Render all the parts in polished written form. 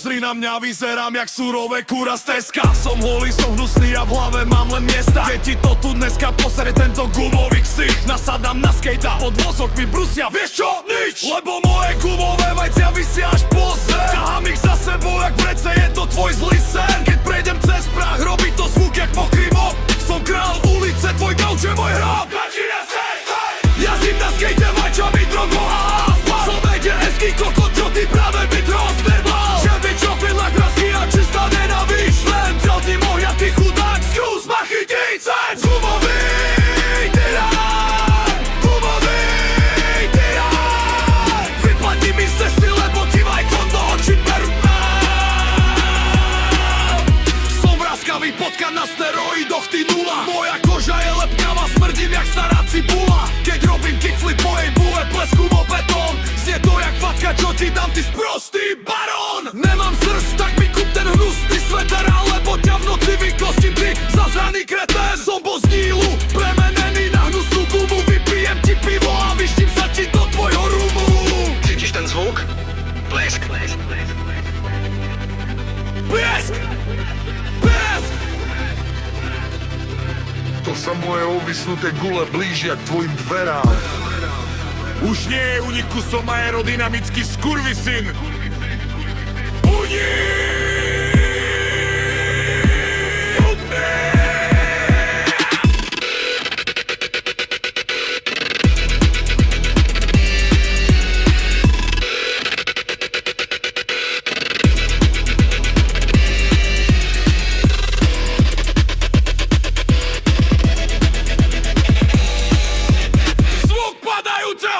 Pozri na mňa, vyzerám jak surové kúra z Teska. Som holý, som hnusný a v hlave mám len miesta. Keď ti to tu dneska posere tento gumový ksich, nasadám na skejta, pod vozok mi brusia, vieš čo? Nič! Lebo moje gumové vajcia vysia až po zem. Ťahám ich za sebou jak vrece, je to tvoj zlý sen. Keď prejdem cez prach, robí to zvuk jak mokrý mop. Som král ulice, tvoj gauč je môj hrob. Jazdím na skejte, vajčami drogo a asfalt. Som EDS-ky kokot, čo ty práve byť rozpedlal. Že by čo fidlak rasky a čistá nenavíš. Len celtním ohňa, ty chudák, skús ma chytiť sen. Gumový tyrán, gumový tyrán. Vyplatí mi z cesty, lebo ti vajkom do očí perú. Som vraskavý potkan na steroidoch, ty nula. Moja koža je lepkavá, smrdím jak stará cibula. Keď robím kickflip mojej bule, plesku o betón. Znie to jak facka, čo ti dám, ty sprostý barón. Nemám srst, tak mi kúp ten hnusný sveter, alebo ťa v noci vykostím, ty zazraný kretén. Som bol z Nílu, premenený na hnusnú gumu. Vypijem ti pivo a vyštím sa ti do tvojho rumu. Cítiš ten zvuk? Blesk. Blesk! Blesk! To sa moje ovisnuté gule blížia k tvojim dverám. Už nie je uniku, som aerodynamický skurvisyn.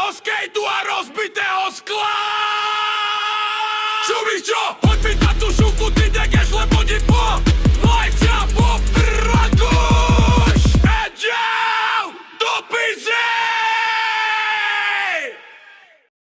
Skejtu a rozbitého skla. Čo víš čo? Hoď mi na tú šuku, ty dekeš, lebo ti po.